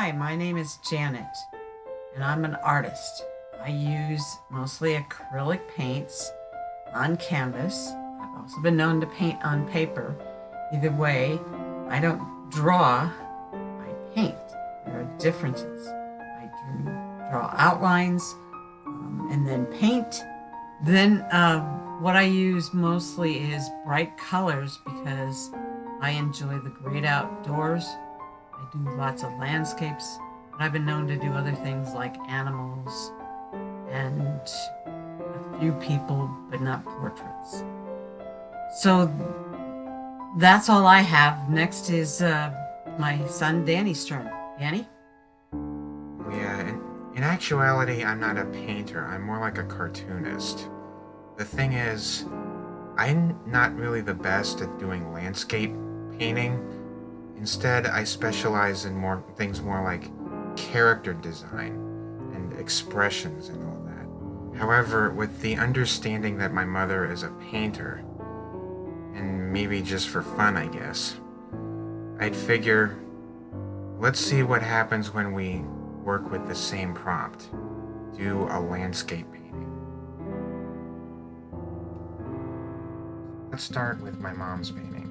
Hi, my name is Janet, and I'm an artist. I use mostly acrylic paints on canvas. I've also been known to paint on paper. Either way, I don't draw, I paint. There are differences. I draw outlines and then paint. Then what I use mostly is bright colors because I enjoy the great outdoors. I do lots of landscapes, but I've been known to do other things like animals and a few people, but not portraits. So that's all I have. Next is my son Danny's turn. Danny? Yeah, in actuality, I'm not a painter. I'm more like a cartoonist. The thing is, I'm not really the best at doing landscape painting. Instead, I specialize in more things more like character design and expressions and all that. However, with the understanding that my mother is a painter, and maybe just for fun, I guess, I'd figure, let's see what happens when we work with the same prompt. Do a landscape painting. Let's start with my mom's painting.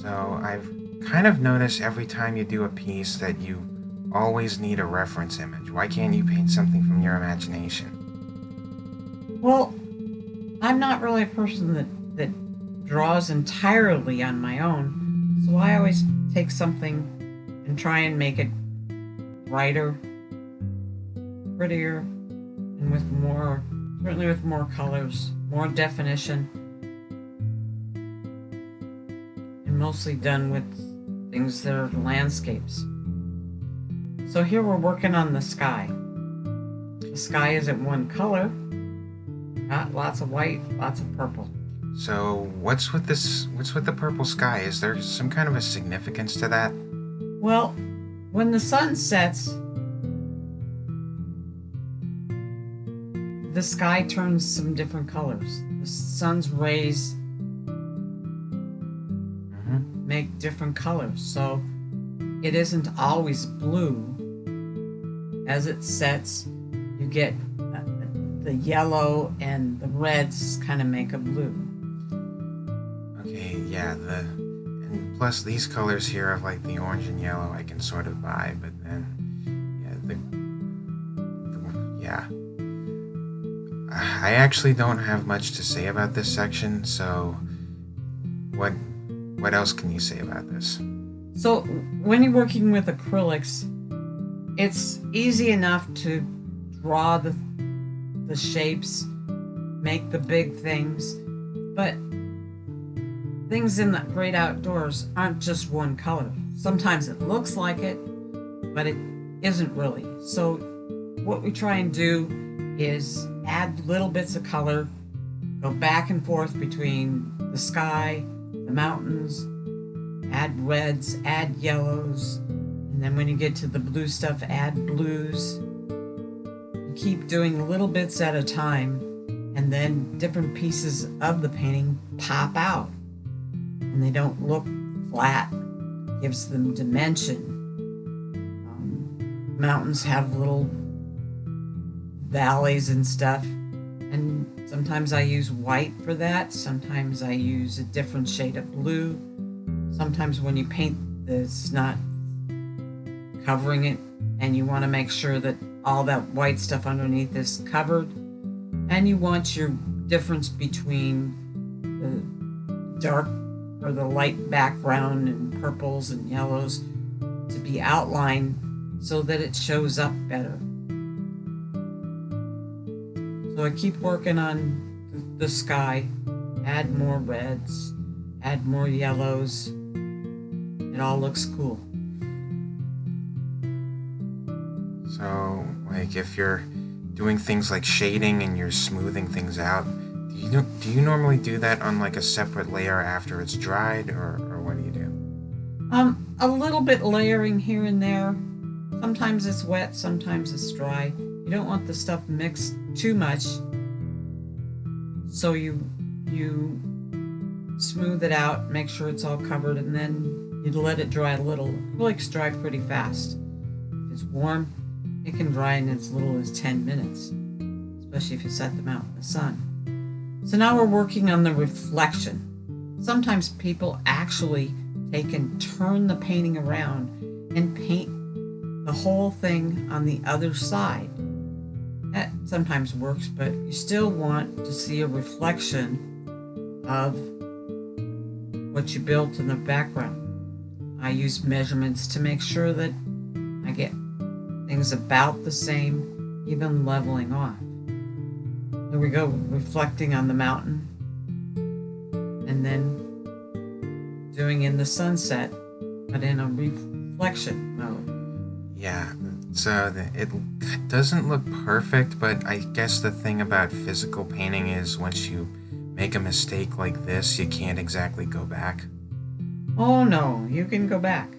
So I've kind of noticed every time you do a piece that you always need a reference image. Why can't you paint something from your imagination? Well, I'm not really a person that draws entirely on my own, so I always take something and try and make it brighter, prettier, and certainly with more colors, more definition, and mostly done with things that are landscapes. So here we're working on the sky. The sky isn't one color. Got lots of white, lots of purple. So what's with the purple sky? Is there some kind of a significance to that? Well, when the sun sets, the sky turns some different colors. The sun's rays make different colors. So it isn't always blue. As it sets, you get the yellow and the reds kind of make a blue. Okay, yeah, and plus these colors here of like the orange and yellow I can sort of buy, but then yeah, I actually don't have much to say about this section, so what else can you say about this? So when you're working with acrylics, it's easy enough to draw the shapes, make the big things, but things in the great outdoors aren't just one color. Sometimes it looks like it, but it isn't really. So what we try and do is add little bits of color, go back and forth between the sky, the mountains, add reds, add yellows, and then when you get to the blue stuff, add blues. You keep doing little bits at a time, and then different pieces of the painting pop out, and they don't look flat. It gives them dimension. Mountains have little valleys and stuff, and sometimes I use white for that. Sometimes I use a different shade of blue. Sometimes when you paint this, not covering it, and you want to make sure that all that white stuff underneath is covered, and you want your difference between the dark or the light background and purples and yellows to be outlined so that it shows up better. So I keep working on the sky, add more reds, add more yellows. It all looks cool. So, like, if you're doing things like shading and you're smoothing things out, do you normally do that on like a separate layer after it's dried, or what do you do? A little bit layering here and there. Sometimes it's wet, sometimes it's dry. You don't want the stuff mixed too much, so you smooth it out, make sure it's all covered, and then you let it dry a little. Acrylics dry pretty fast. If it's warm, it can dry in as little as 10 minutes, especially if you set them out in the sun. So now we're working on the reflection. Sometimes people actually take and turn the painting around and paint the whole thing on the other side. That sometimes works, but you still want to see a reflection of what you built in the background. I use measurements to make sure that I get things about the same, even leveling off. There we go, reflecting on the mountain, and then doing in the sunset, but in a reflection mode. Yeah, so it doesn't look perfect, but I guess the thing about physical painting is once you make a mistake like this, you can't exactly go back. Oh no, you can go back.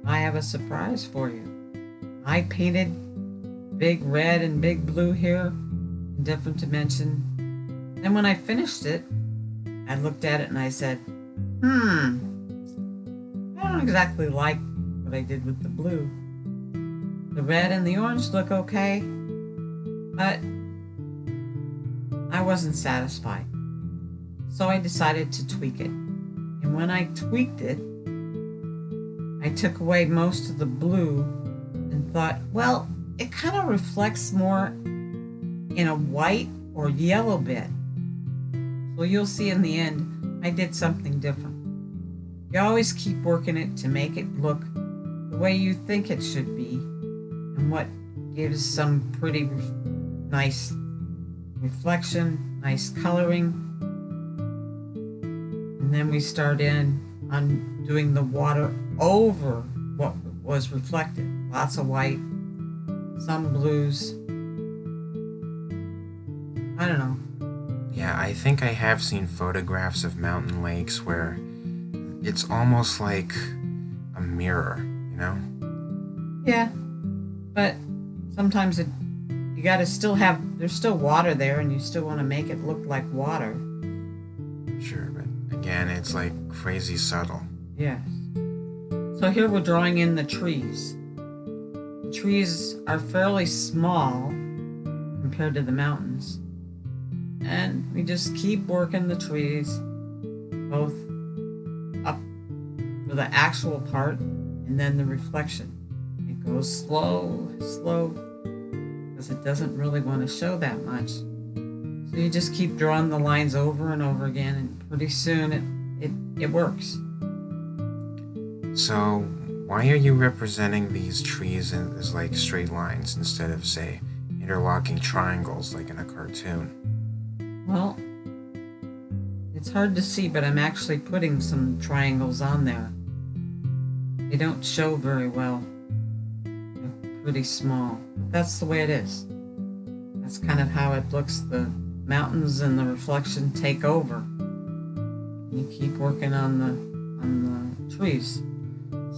I have a surprise for you. I painted big red and big blue here in different dimension. Then when I finished it, I looked at it and I said, I don't exactly like what I did with the blue. The red and the orange look okay, but I wasn't satisfied. So I decided to tweak it. And when I tweaked it, I took away most of the blue and thought, well, it kind of reflects more in a white or yellow bit. So you'll see in the end, I did something different. You always keep working it to make it look the way you think it should be, and what gives some pretty nice reflection, nice coloring. And then we start in on doing the water over what was reflected. Lots of white, some blues. I don't know. Yeah, I think I have seen photographs of mountain lakes where it's almost like a mirror, you know? Yeah, but sometimes you gotta still have, there's still water there and you still want to make it look like water. Sure, but again, it's like crazy subtle. Yes. So here we're drawing in the trees. The trees are fairly small compared to the mountains. And we just keep working the trees, both up for the actual part and then the reflection. It goes slow, because it doesn't really want to show that much. So you just keep drawing the lines over and over again, and pretty soon it works. So, why are you representing these trees as like straight lines instead of, say, interlocking triangles like in a cartoon? Well, it's hard to see, but I'm actually putting some triangles on there. They don't show very well. They're pretty small. But that's the way it is. That's kind of how it looks. The mountains and the reflection take over. You keep working on the trees.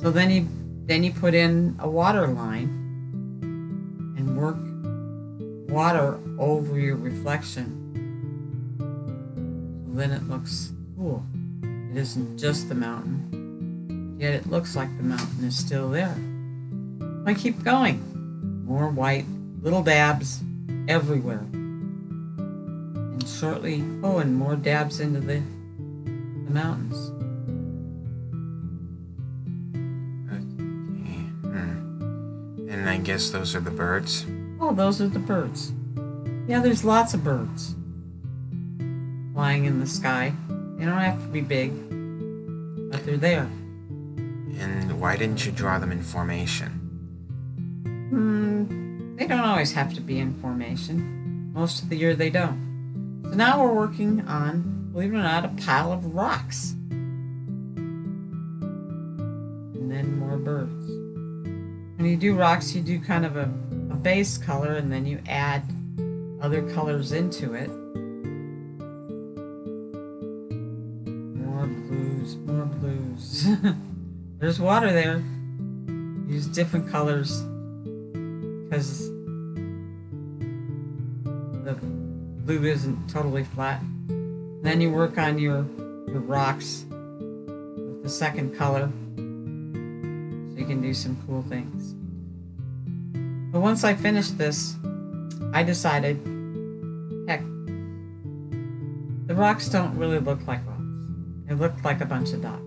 So then you put in a water line and work water over your reflection. So then it looks cool. It isn't just the mountain, yet it looks like the mountain is still there. I keep going. More white, little dabs everywhere. And shortly, and more dabs into the mountains. And I guess those are the birds? Oh, those are the birds. Yeah, there's lots of birds flying in the sky. They don't have to be big, but they're there. And why didn't you draw them in formation? They don't always have to be in formation. Most of the year they don't. So now we're working on, believe it or not, a pile of rocks. And then more birds. When you do rocks, you do kind of a base color, and then you add other colors into it. More blues. There's water there. Use different colors because the blue isn't totally flat. Then you work on your rocks with the second color, so you can do some cool things. So once I finished this, I decided, heck, the rocks don't really look like rocks. They look like a bunch of dots.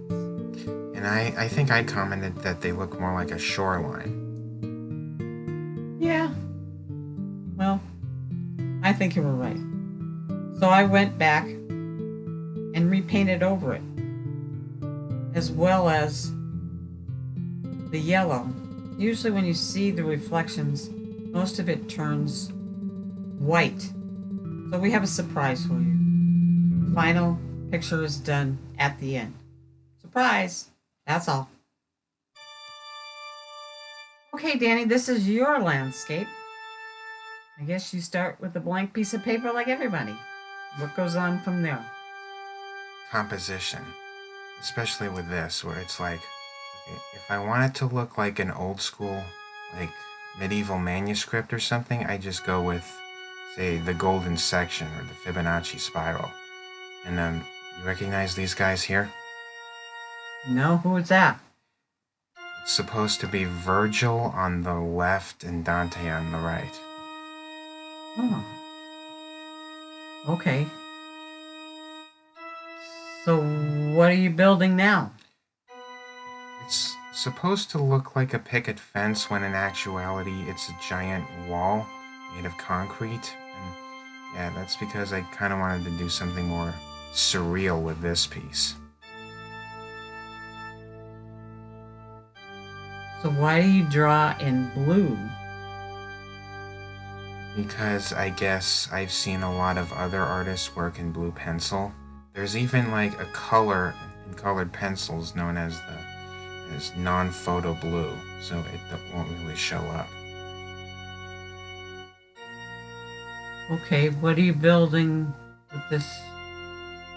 And I think I commented that they look more like a shoreline. Yeah. Well, I think you were right. So I went back and repainted over it, as well as the yellow. Usually when you see the reflections, most of it turns white. So we have a surprise for you. The final picture is done at the end. Surprise! That's all. Okay, Danny, this is your landscape. I guess you start with a blank piece of paper like everybody. What goes on from there? Composition. Especially with this, where it's like, okay, if I want it to look like an old school, like medieval manuscript or something, I just go with, say, the golden section or the Fibonacci spiral. And you recognize these guys here? No, who is that? It's supposed to be Virgil on the left and Dante on the right. Oh. Okay. So what are you building now? It's supposed to look like a picket fence when in actuality it's a giant wall made of concrete. And yeah, that's because I kind of wanted to do something more surreal with this piece. So why do you draw in blue? Because I guess I've seen a lot of other artists work in blue pencil. There's even like a color in colored pencils known as non-photo blue, so it won't really show up. Okay, what are you building with this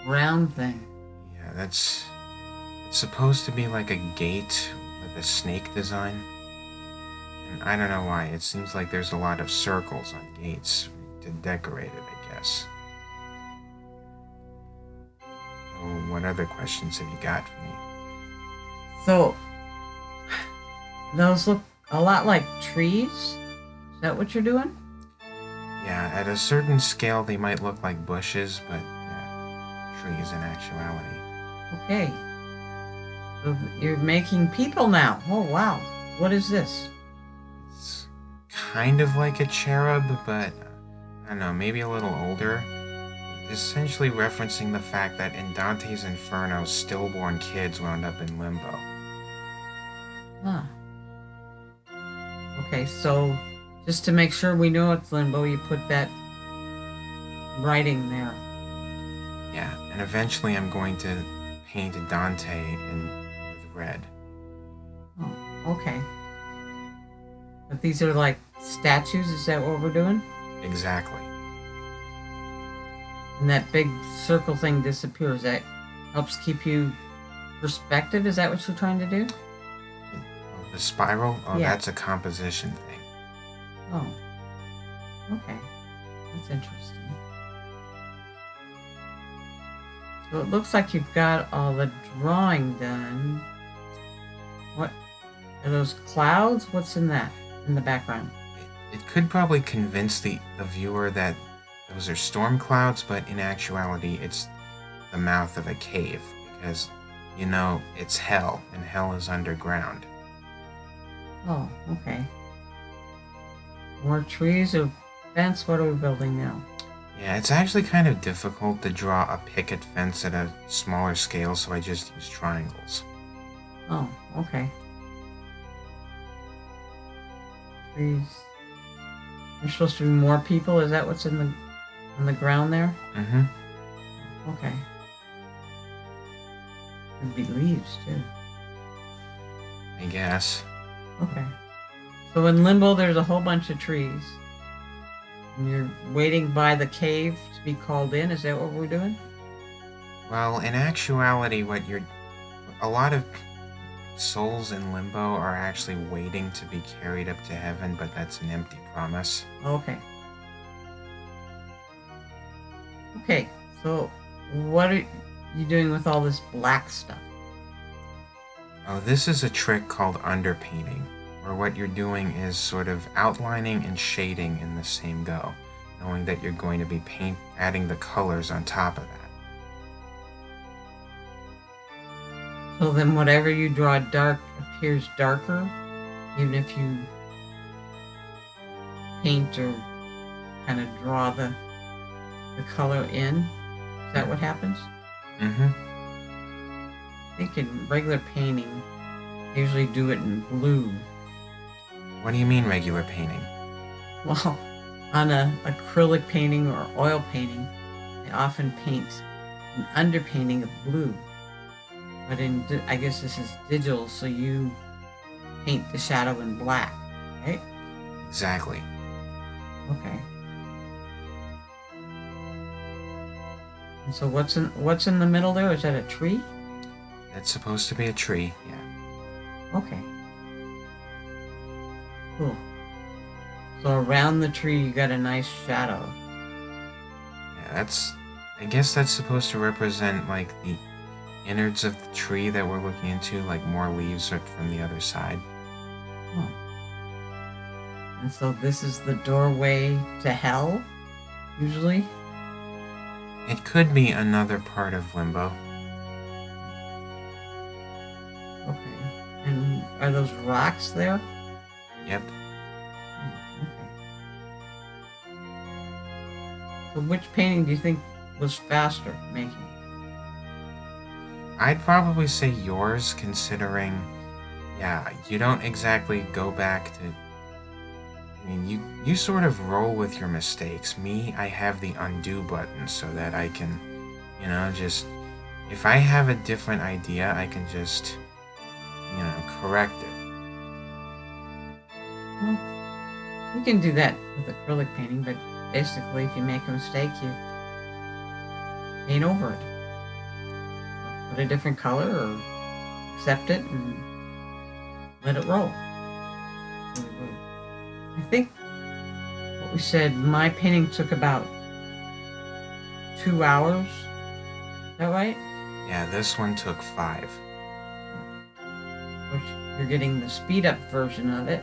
round thing? Yeah, it's supposed to be like a gate with a snake design. And I don't know why, it seems like there's a lot of circles on gates to decorate it, I guess. So what other questions have you got for me? So, those look a lot like trees? Is that what you're doing? Yeah, at a certain scale they might look like bushes, but yeah, trees in actuality. Okay. So you're making people now. Oh, wow. What is this? It's kind of like a cherub, but I don't know, maybe a little older. Essentially referencing the fact that in Dante's Inferno, stillborn kids wound up in limbo. Huh. Okay, so just to make sure we know it's limbo, you put that writing there. Yeah, and eventually I'm going to paint Dante with red. Oh, okay. But these are like statues, is that what we're doing? Exactly. And that big circle thing disappears. That helps keep you perspective. Is that what you're trying to do? The spiral? Oh, Yeah. That's a composition thing. Oh, okay. That's interesting. So it looks like you've got all the drawing done. What are those clouds? What's in that in the background? It could probably convince the viewer that those are storm clouds, but in actuality it's the mouth of a cave, because, you know, it's hell, and hell is underground. Oh, okay. More trees or fence? What are we building now? Yeah, it's actually kind of difficult to draw a picket fence at a smaller scale, so I just use triangles. Oh, okay. Trees. There's supposed to be more people. Is that what's on the ground there? Mm-hmm. Okay. Could be leaves too. I guess. Okay. So in Limbo, there's a whole bunch of trees. And you're waiting by the cave to be called in. Is that what we're doing? Well, in actuality, a lot of souls in limbo are actually waiting to be carried up to heaven, but that's an empty promise. Okay. Okay. So what are you doing with all this black stuff? Oh, this is a trick called underpainting, where what you're doing is sort of outlining and shading in the same go, knowing that you're going to be adding the colors on top of that. So then whatever you draw dark appears darker, even if you paint or kind of draw the color in? Is that what happens? Mm-hmm. I think in regular painting, they usually do it in blue. What do you mean regular painting? Well, on a acrylic painting or oil painting, they often paint an underpainting of blue. But I guess this is digital, so you paint the shadow in black, right? Exactly. Okay. And so what's in the middle there? Is that a tree? That's supposed to be a tree, yeah. Okay. Cool. So around the tree you got a nice shadow. Yeah, I guess that's supposed to represent like the innards of the tree that we're looking into, like more leaves from the other side. Oh. And so this is the doorway to hell, usually? It could be another part of Limbo. Okay. And are those rocks there? Yep. Okay. So which painting do you think was faster making? I'd probably say yours, considering, yeah, you don't exactly go back to. I mean, you sort of roll with your mistakes. Me, I have the undo button so that I can, just. If I have a different idea, I can just, correct it. Well, you can do that with acrylic painting, but basically if you make a mistake, you paint over it. Or put a different color or accept it and let it roll. I think what we said, my painting took about 2 hours. Is that right? Yeah, this one took 5. Which you're getting the speed up version of it.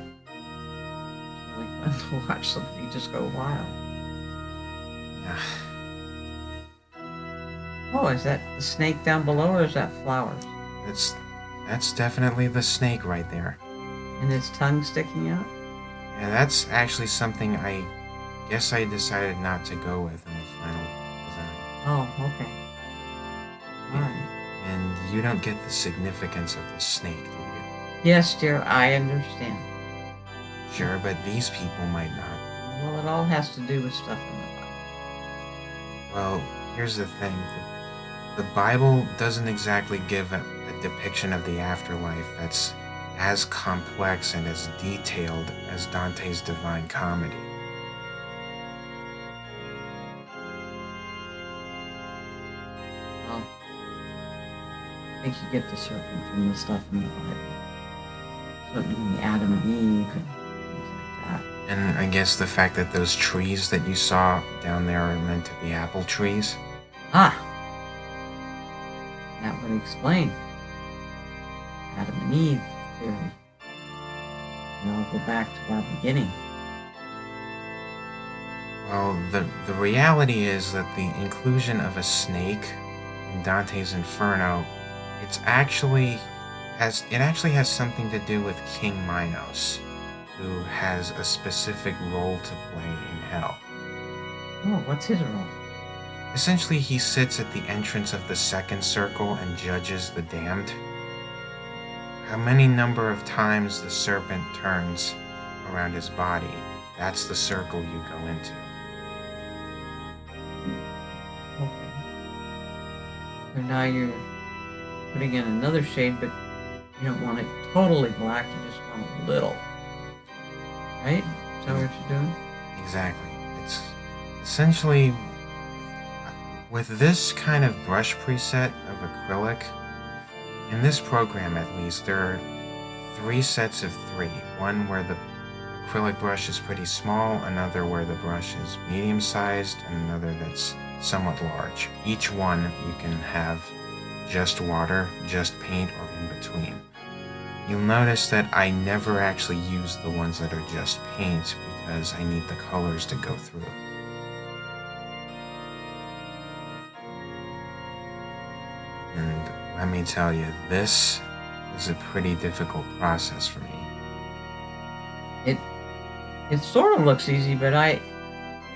It's really fun to watch somebody just go wild. Yeah. Oh, is that the snake down below or is that flowers? That's definitely the snake right there. And its tongue sticking out? Yeah, that's actually something I guess I decided not to go with in the final design. Oh, okay. Alright. And you don't get the significance of the snake, do you? Yes, dear, I understand. Sure, but these people might not. Well, it all has to do with stuff in the Bible. Well, here's the thing. The Bible doesn't exactly give a depiction of the afterlife that's as complex and as detailed as Dante's Divine Comedy. Well, I think you get the serpent from the stuff in the Bible. Certainly Adam and Eve and things like that. And I guess the fact that those trees that you saw down there are meant to be apple trees. Ah! That would explain Adam and Eve theory. And I'll go back to our beginning. Well, the reality is that the inclusion of a snake in Dante's Inferno, it actually has something to do with King Minos, who has a specific role to play in hell. Oh, what's his role? Essentially, he sits at the entrance of the second circle and judges the damned. How many number of times the serpent turns around his body, that's the circle you go into. Okay. So now you're putting in another shade, but you don't want it totally black, you just want a little. Right? Is that what you're doing? Exactly. It's essentially, with this kind of brush preset of acrylic, in this program at least, there are 3 sets of 3. One where the acrylic brush is pretty small, another where the brush is medium-sized, and another that's somewhat large. Each one you can have just water, just paint, or in between. you'll notice that I never actually use the ones that are just paint because I need the colors to go through. And let me tell you, this is a pretty difficult process for me. It sort of looks easy, but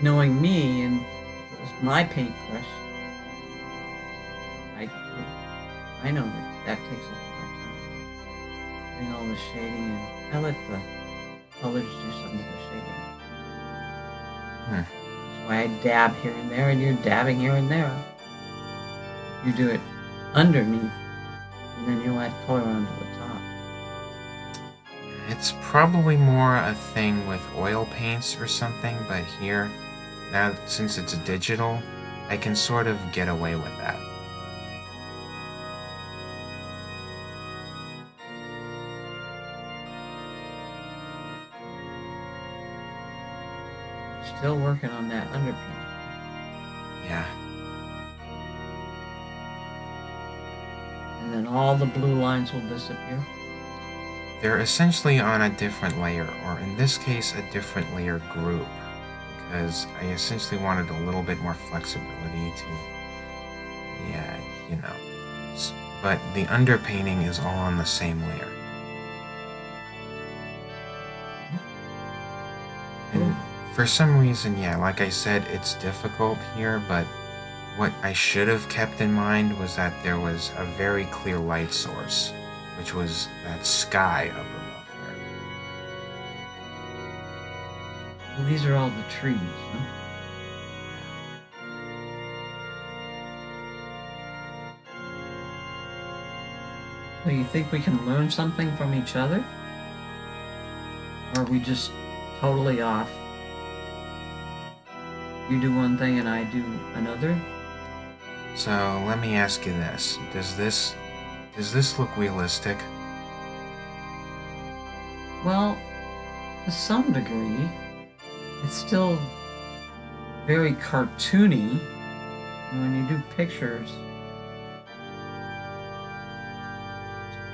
knowing me, and if it was my paintbrush, I know that takes a lot of time. Doing all the shading, and I let the colors do some of the shading. That's why I dab here and there, and you're dabbing here and there. You do it underneath, and then you'll add color onto the top. It's probably more a thing with oil paints or something, but here, now since it's digital, I can sort of get away with that. Still working on that underpaint. Yeah. And then all the blue lines will disappear. They're essentially on a different layer, or in this case, a different layer group, because I essentially wanted a little bit more flexibility to, yeah, you know. But the underpainting is all on the same layer. And for some reason, yeah, like I said, it's difficult here, but what I should have kept in mind was that there was a very clear light source, which was that sky up above there. Well, these are all the trees, huh? So you think we can learn something from each other? Or are we just totally off? You do one thing and I do another? So let me ask you this: Does this look realistic? Well, to some degree, it's still very cartoony. And when you do pictures,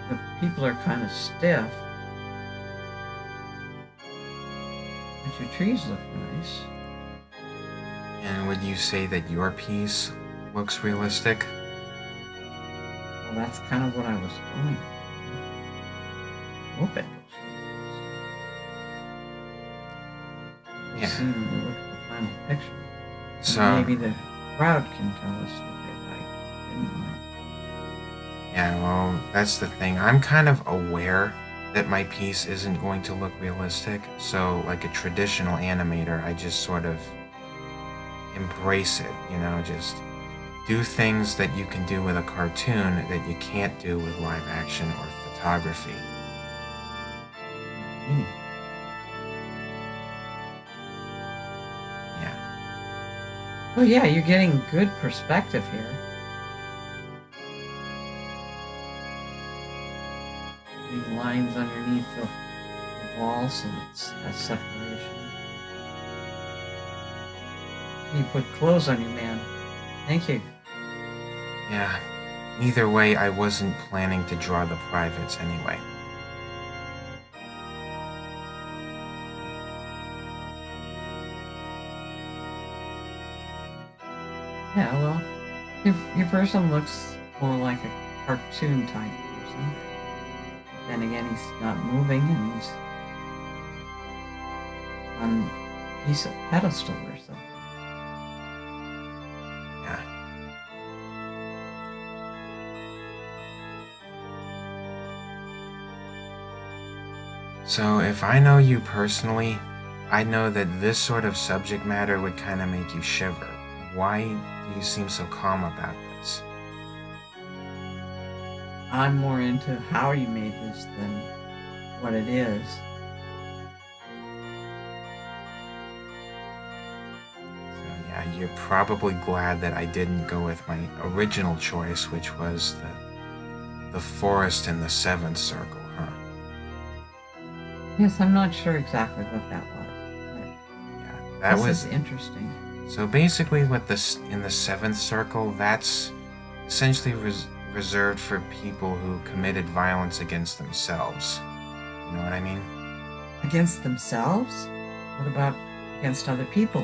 the people are kind of stiff. But your trees look nice. And would you say that your piece looks realistic? Well, that's kind of what I was going for. I hope it looks realistic. We'll see when we look at the final picture. So maybe the crowd can tell us what they liked and didn't like. yeah, well, that's the thing. I'm kind of aware that my piece isn't going to look realistic, so like a traditional animator, I just sort of embrace it, you know, just do things that you can do with a cartoon that you can't do with live action or photography. Yeah. Oh yeah, you're getting good perspective here. The lines underneath the wall so it's a separation. You put clothes on you, man. Thank you. Yeah. Either way, I wasn't planning to draw the privates anyway. Yeah, well, your person looks more like a cartoon type person. Then again, he's not moving and he's on a piece of pedestal or something. Yeah. So if I know you personally, I know that this sort of subject matter would kind of make you shiver. Why do you seem so calm about this? I'm more into how you made this than what it is. So yeah, you're probably glad that I didn't go with my original choice, which was the forest in the seventh circle, huh? Yes, I'm not sure exactly what that was. Yeah, that This was is interesting. So basically, with this in the seventh circle, that's essentially reserved for people who committed violence against themselves. You know what I mean? Against themselves? What about against other people?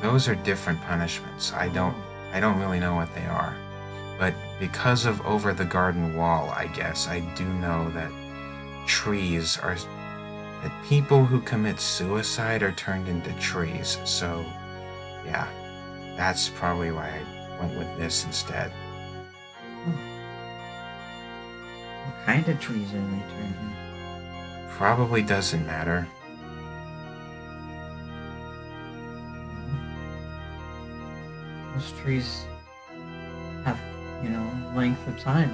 Those are different punishments. I don't really know what they are. But because of Over the Garden Wall, I guess, I do know that trees are that people who commit suicide are turned into trees. So, yeah, that's probably why I went with this instead. What kind of trees are they turned into? Probably doesn't matter. Most trees have, length of time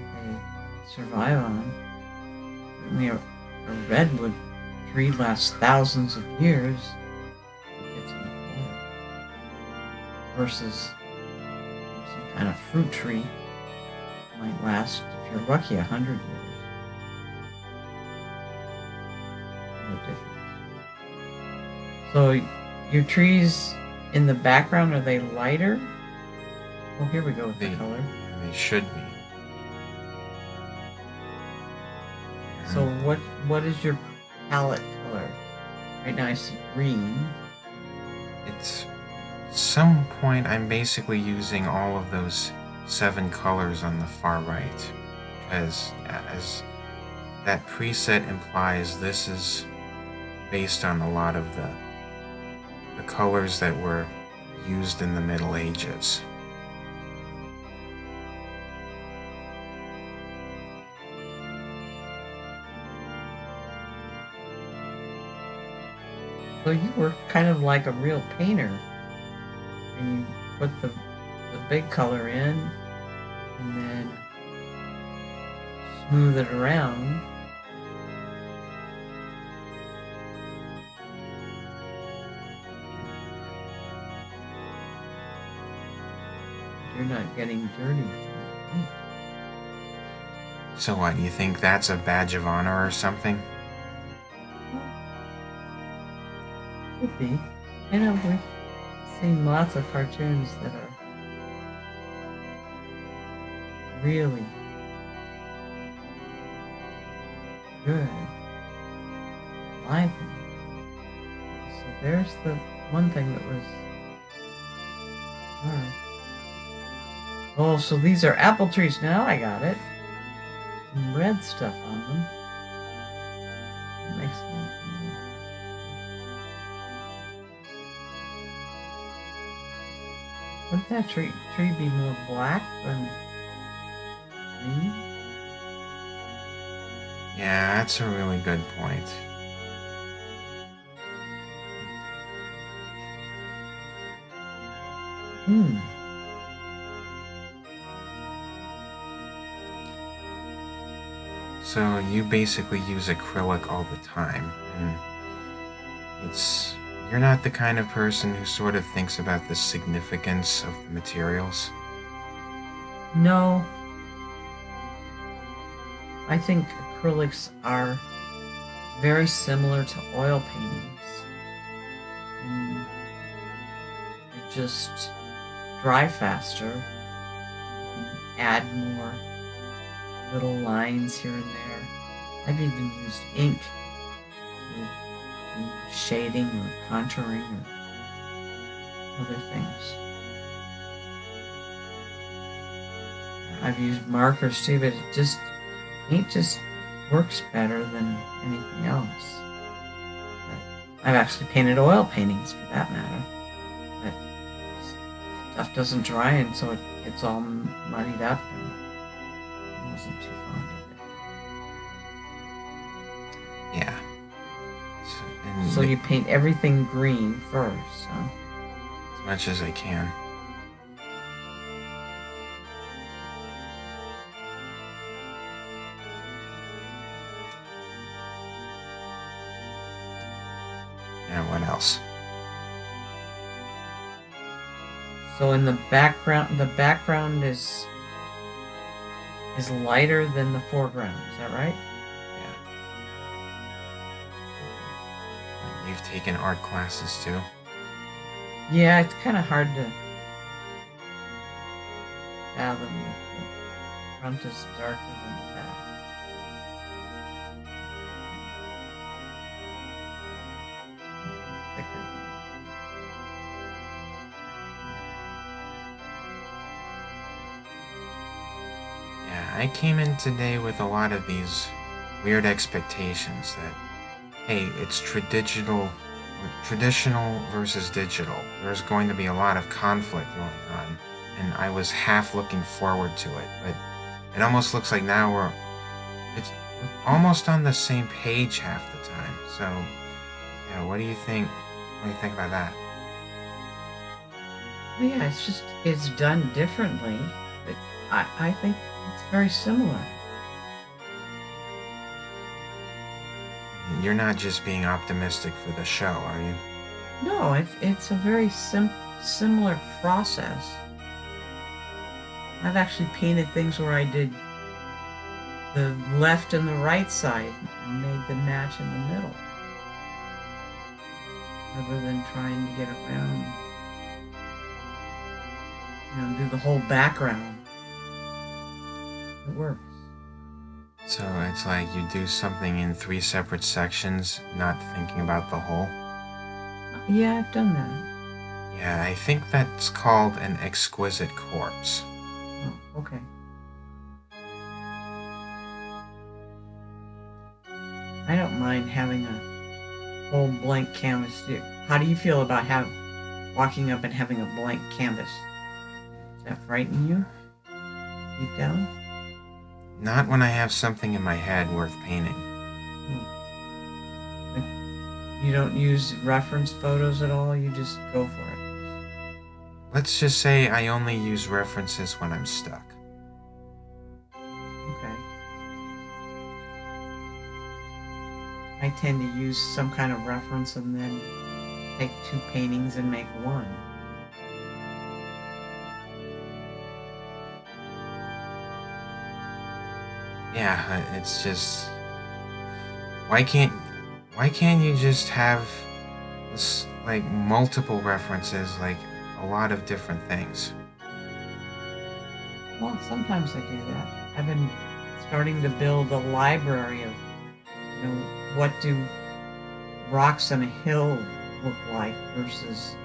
that they survive on. Certainly a redwood tree lasts thousands of years. It gets in the forest. Versus some kind of fruit tree might last, if you're lucky, 100 years. No difference. So your trees in the background, are they lighter? Oh, here we go with the color. They should be. So what is your palette color? Right now I see green. It's some point I'm basically using all of those 7 colors on the far right, because as that preset implies, this is based on a lot of the colors that were used in the Middle Ages. So you were kind of like a real painter, and you put the big color in, and then smooth it around. You're not getting dirty. So what, you think that's a badge of honor or something? Could be. I know we've seen lots of cartoons that are really good. Lively. So there's the one thing that was hard. Oh, so these are apple trees. Now I got it. Some red stuff on them. That makes me... Wouldn't that tree be more black than green? Yeah, that's a really good point. So you basically use acrylic all the time, and you're not the kind of person who sort of thinks about the significance of the materials. No. I think acrylics are very similar to oil paintings. And they just dry faster. You can add more little lines here and there. I've even used ink to do shading or contouring or other things. I've used markers too, but ink just works better than anything else. I've actually painted oil paintings for that matter. But stuff doesn't dry, and so it gets all muddied up, and I wasn't too fond of it. Yeah. So you paint everything green first, huh? As much as I can. And what else? So in the background is lighter than the foreground. Is that right? Yeah. You've taken art classes too? Yeah, it's kind of hard to fathom if the front is darker than the back. Thicker. Yeah, I came in today with a lot of these weird expectations that, hey, it's traditional versus digital. There's going to be a lot of conflict going on, and I was half looking forward to it, but it almost looks like now we're almost on the same page half the time. So, yeah, what do you think? What do you think about that? Well, yeah, it's done differently, but I think it's very similar. You're not just being optimistic for the show, are you? No, it's a very similar process. I've actually painted things where I did the left and the right side and made them match in the middle, rather than trying to get around, do the whole background. It works. So it's like you do something in 3 separate sections, not thinking about the whole? Yeah, I've done that. Yeah, I think that's called an exquisite corpse. Oh, okay. I don't mind having a whole blank canvas. How do you feel about walking up and having a blank canvas? Does that frighten you deep down? Not when I have something in my head worth painting. You don't use reference photos at all? You just go for it? Let's just say I only use references when I'm stuck. Okay. I tend to use some kind of reference and then take 2 paintings and make one. Yeah, it's just why can't you just have this, like, multiple references, like a lot of different things? Well, sometimes I do that. I've been starting to build a library of, what do rocks on a hill look like versus,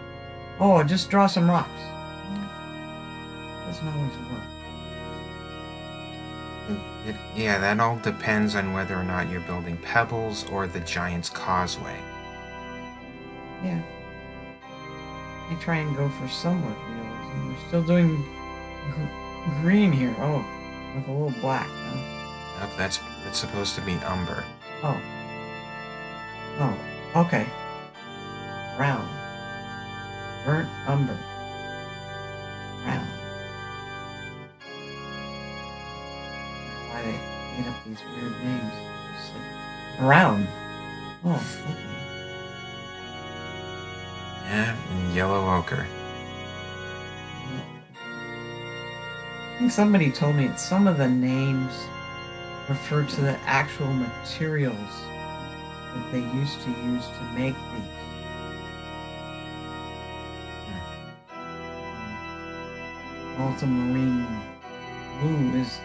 oh, just draw some rocks. Doesn't always work. Yeah, that all depends on whether or not you're building pebbles or the Giant's Causeway. Yeah. I try and go for somewhat realism. We're still doing green here. Oh, with a little black. Huh? Nope, that's supposed to be umber. Oh. Oh, okay. Brown. Burnt umber. Brown. Why they made up these weird names. Just like brown. Oh, okay. Yeah, and yellow ochre. I think somebody told me that some of the names refer to the actual materials that they used to use to make these. Ultramarine blue is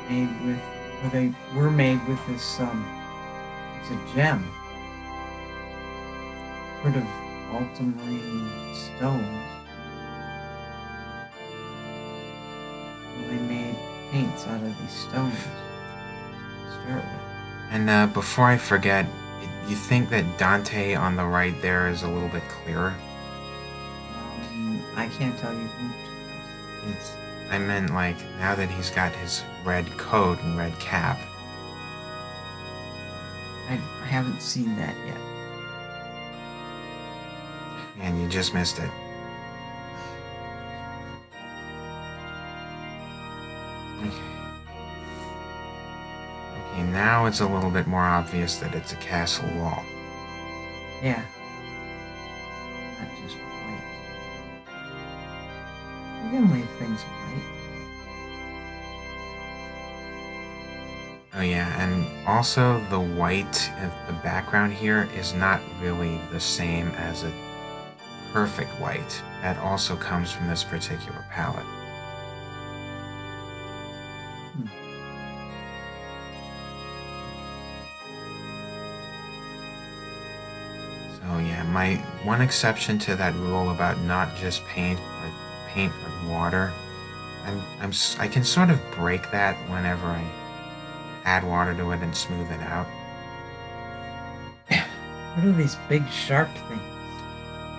made with, or they were made with this, it's a gem. Heard of ultramarine stones? Well, they made paints out of these stones to start with. And before I forget, you think that Dante on the right there is a little bit clearer? I can't tell you who to trust. I meant, like, now that he's got his red coat and red cap. I haven't seen that yet. And you just missed it. Okay, now it's a little bit more obvious that it's a castle wall. Yeah. Not just white. You can leave things white. Oh yeah, and also the white of the background here is not really the same as a perfect white. That also comes from this particular palette. Hmm. So yeah, my one exception to that rule about not just paint but water, I can sort of break that whenever I add water to it and smooth it out. What are these big sharp things?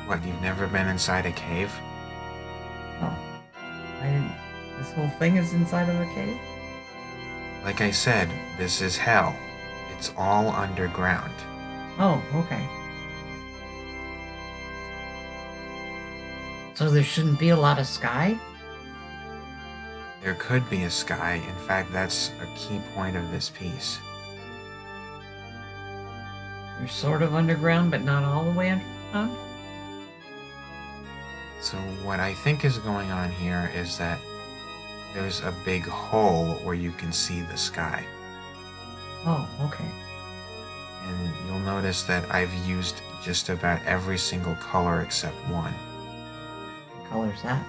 What, you've never been inside a cave? Oh, I didn't. This whole thing is inside of a cave? Like I said, this is hell. It's all underground. Oh, okay. So there shouldn't be a lot of sky? There could be a sky. In fact, that's a key point of this piece. You're sort of underground, but not all the way underground? So what I think is going on here is that there's a big hole where you can see the sky. Oh, okay. And you'll notice that I've used just about every single color except one. What color is that?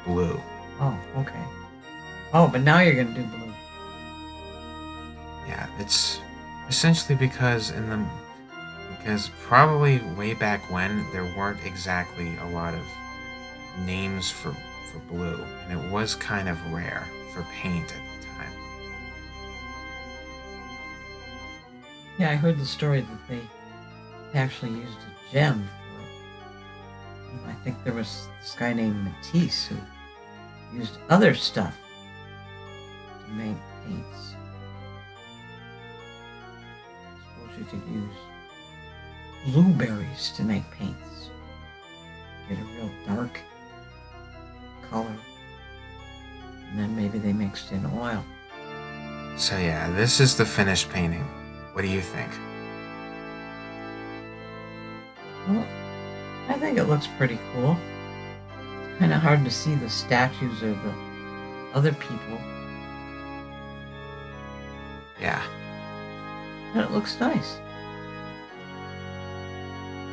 Blue. Oh, okay. Oh, but now you're gonna do blue. Yeah, it's essentially because probably way back when there weren't exactly a lot of names for blue, and it was kind of rare for paint at the time. Yeah, I heard the story that they actually used a gem for it. And I think there was this guy named Matisse who used other stuff to make paints. I suppose you could use blueberries to make paints. Get a real dark color. And then maybe they mixed in oil. So yeah, this is the finished painting. What do you think? Well, I think it looks pretty cool. It's kind of hard to see the statues or the other people. Yeah. And it looks nice.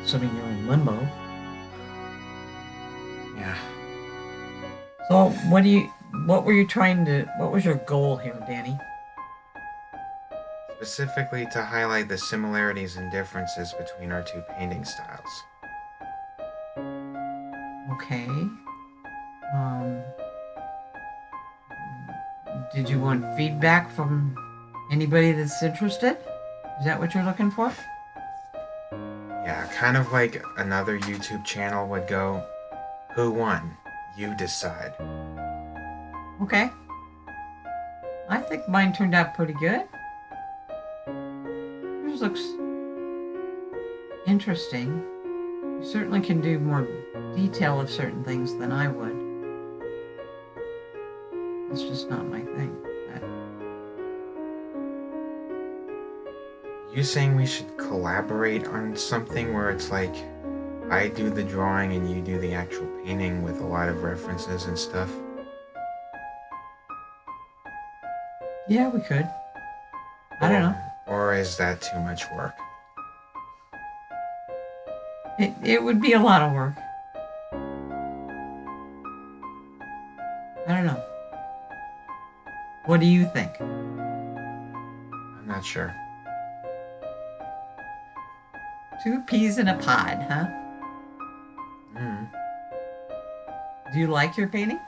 Assuming you're in limbo. Yeah. So what was your goal here, Danny? Specifically to highlight the similarities and differences between our two painting styles. Okay. Did you want feedback from anybody that's interested? Is that what you're looking for? Yeah, kind of like another YouTube channel would go, who won? You decide. Okay. I think mine turned out pretty good. Yours looks interesting. You certainly can do more detail of certain things than I would. It's just not my thing. You saying we should collaborate on something where it's like I do the drawing and you do the actual painting with a lot of references and stuff? Yeah, we could. I don't know. Or is that too much work? It would be a lot of work. I don't know. What do you think? I'm not sure. Two peas in a pod, huh? Do you like your painting?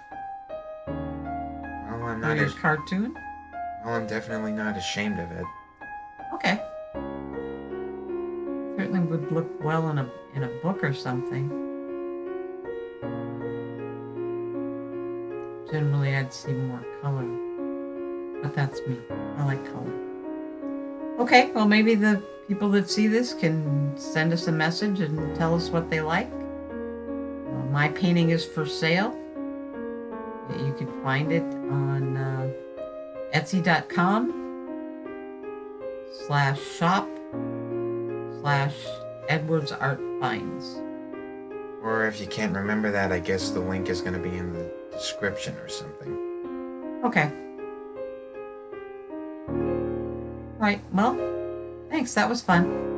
Well, Or your cartoon? Well, I'm definitely not ashamed of it. Okay. Certainly would look well in a book or something. Generally, I'd see more color, but that's me. I like color. Okay, well, maybe the people that see this can send us a message and tell us what they like. My painting is for sale. You can find it on Etsy.com/shop/Edwards Art Finds. Or if you can't remember that, I guess the link is going to be in the description or something. Okay. Right, well, thanks. That was fun.